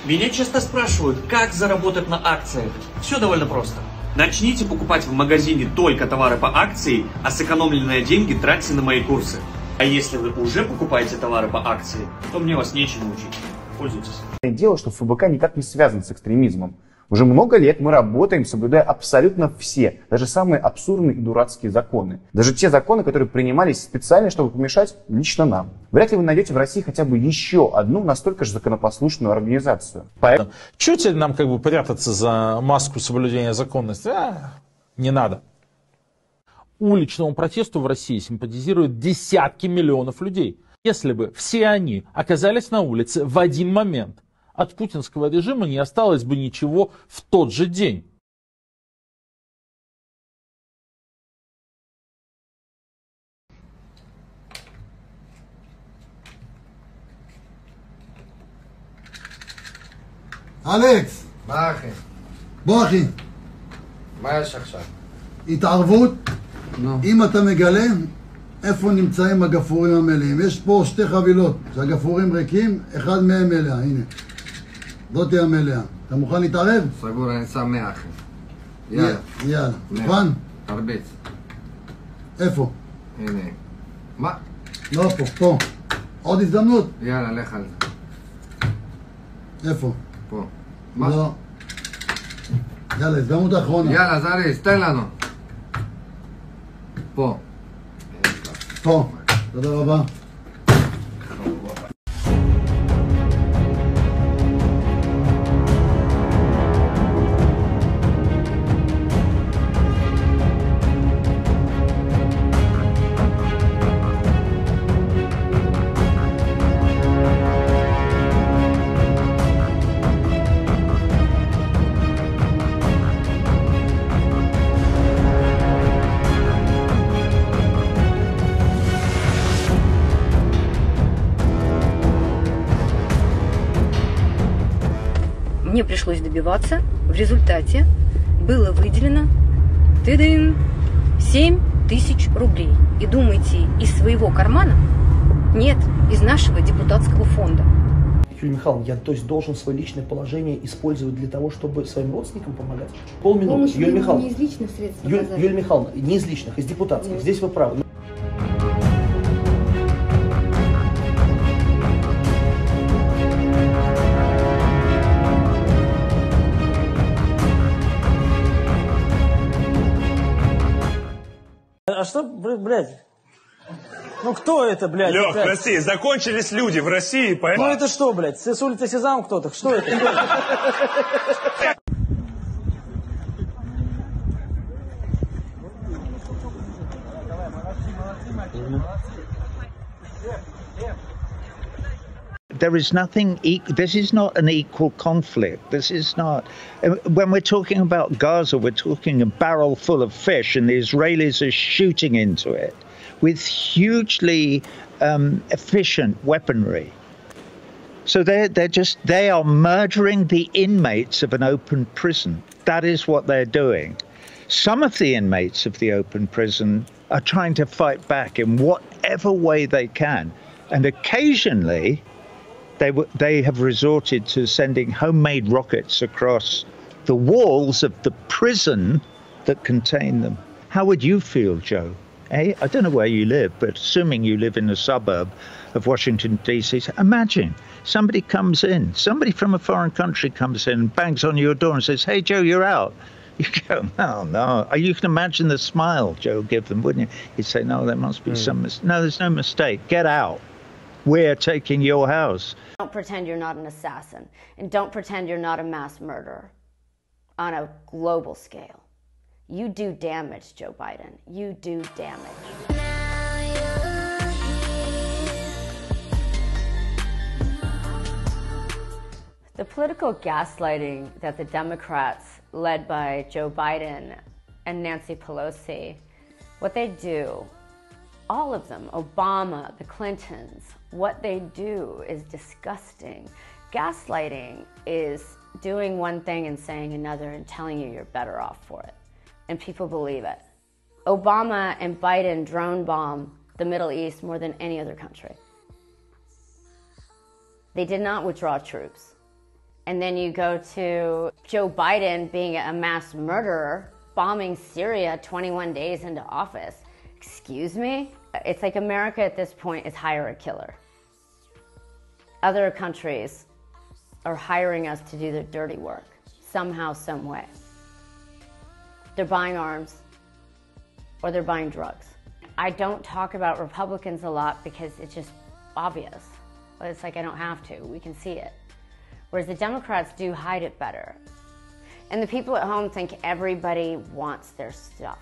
Меня часто спрашивают, как заработать на акциях. Все довольно просто. Начните покупать в магазине только товары по акции, а сэкономленные деньги тратьте на мои курсы. А если вы уже покупаете товары по акции, то мне вас нечему учить. Пользуйтесь. Дело, что ФБК никак не связан с экстремизмом. Уже много лет мы работаем, соблюдая абсолютно все, даже самые абсурдные и дурацкие законы. Даже те законы, которые принимались специально, чтобы помешать лично нам. Вряд ли вы найдете в России хотя бы еще одну настолько же законопослушную организацию. Чего теперь нам как бы прятаться за маску соблюдения законности? Не надо. Уличному протесту в России симпатизируют десятки миллионов людей. Если бы все они оказались на улице в один момент, от путинского режима не осталось бы ничего в тот же день. אלכס, מה אחי? בוא אחי, מה יש עכשיו? התערבות, נו. אם אתה מגלה איפה נמצאים הגפורים המלאים. יש פה שתי חבילות, שהגפורים ריקים, אחד מהם מלאה, הנה. זאת היא המלאה. אתה מוכן להתערב? סגור, אני שם 100 אחי. יאללה. יאללה. מוכן? תרביץ. איפה? הנה. מה? לא פה, פה. עוד הזדמנות? יאללה, לך על זה. איפה? פה. מה? לא. יאללה, הזדמנות האחרונה. יאללה, זריז, תן לנו. פה. פה. תודה רבה. Мне пришлось добиваться. В результате было выделено 7 тысяч рублей. И думаете, из своего кармана? Нет, из нашего депутатского фонда. Юлия Михайловна, я то есть должен свое личное положение использовать для того, чтобы своим родственникам помогать? Полминуты. Юлия Михайловна. Не из личных средств. Юлия Михайловна, не из личных, из депутатских. Здесь вы правы. А что, блядь? Ну кто это, блядь? Лёх, прости, закончились люди в России, Ну это что, блядь? С улицы Сезам кто-то? Что это? There is nothing, this is not an equal conflict. This is not, when we're talking about Gaza, we're talking a barrel full of fish and the Israelis are shooting into it with hugely efficient weaponry. So they are murdering the inmates of an open prison. That is what they're doing. Some of the inmates of the open prison are trying to fight back in whatever way they can. And occasionally, they have resorted to sending homemade rockets across the walls of the prison that contain them. How would you feel, Joe? I don't know where you live, but assuming you live in a suburb of Washington, D.C., imagine somebody comes in, somebody from a foreign country comes in and bangs on your door and says, "Hey, Joe, you're out." You go, "Oh, no." You can imagine the smile Joe would give them, wouldn't you? He'd say, "No, there must be some mistake." "No, there's no mistake. Get out. We're taking your house." Don't pretend you're not an assassin. And don't pretend you're not a mass murderer on a global scale. You do damage, Joe Biden. You do damage. The political gaslighting that the Democrats, led by Joe Biden and Nancy Pelosi, what they do, all of them, Obama, the Clintons, what they do is disgusting. Gaslighting is doing one thing and saying another and telling you you're better off for it. And people believe it. Obama and Biden drone bomb the Middle East more than any other country. They did not withdraw troops. And then you go to Joe Biden being a mass murderer, bombing Syria 21 days into office. Excuse me? It's like America at this point is hire a killer. Other countries are hiring us to do the dirty work, somehow, some way. They're buying arms, or they're buying drugs. I don't talk about Republicans a lot because it's just obvious. It's like I don't have to, we can see it. Whereas the Democrats do hide it better. And the people at home think everybody wants their stuff.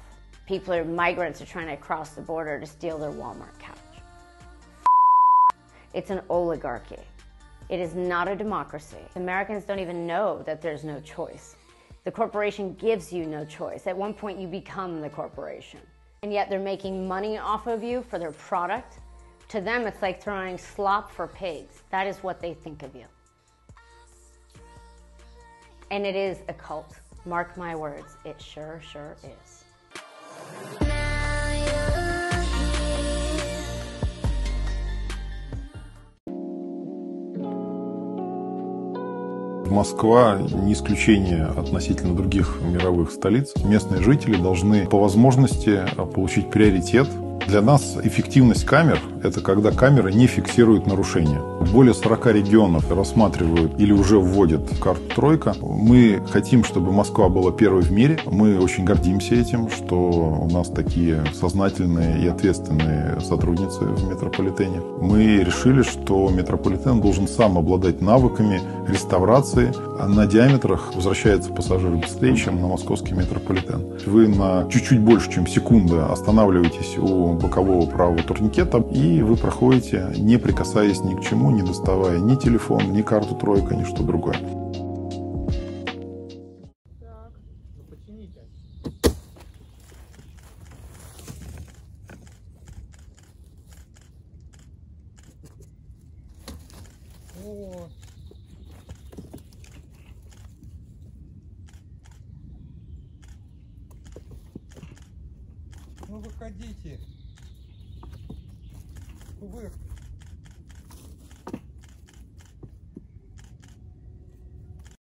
Migrants are trying to cross the border to steal their Walmart couch. It's an oligarchy. It is not a democracy. Americans don't even know that there's no choice. The corporation gives you no choice. At one point you become the corporation. And yet they're making money off of you for their product. To them it's like throwing slop for pigs. That is what they think of you. And it is a cult. Mark my words, it sure is. Москва не исключение относительно других мировых столиц. Местные жители должны по возможности получить приоритет. Для нас эффективность камер – это когда камеры не фиксируют нарушения. Более 40 регионов рассматривают или уже вводят карту «Тройка». Мы хотим, чтобы Москва была первой в мире. Мы очень гордимся этим, что у нас такие сознательные и ответственные сотрудницы в метрополитене. Мы решили, что метрополитен должен сам обладать навыками реставрации. А на диаметрах возвращается пассажир быстрее, чем на московский метрополитен. Вы на чуть-чуть больше, чем секунда останавливаетесь у бокового правого турникета, и вы проходите, не прикасаясь ни к чему, не доставая ни телефон, ни карту «Тройка», ни что другое. Ну выходите. Вы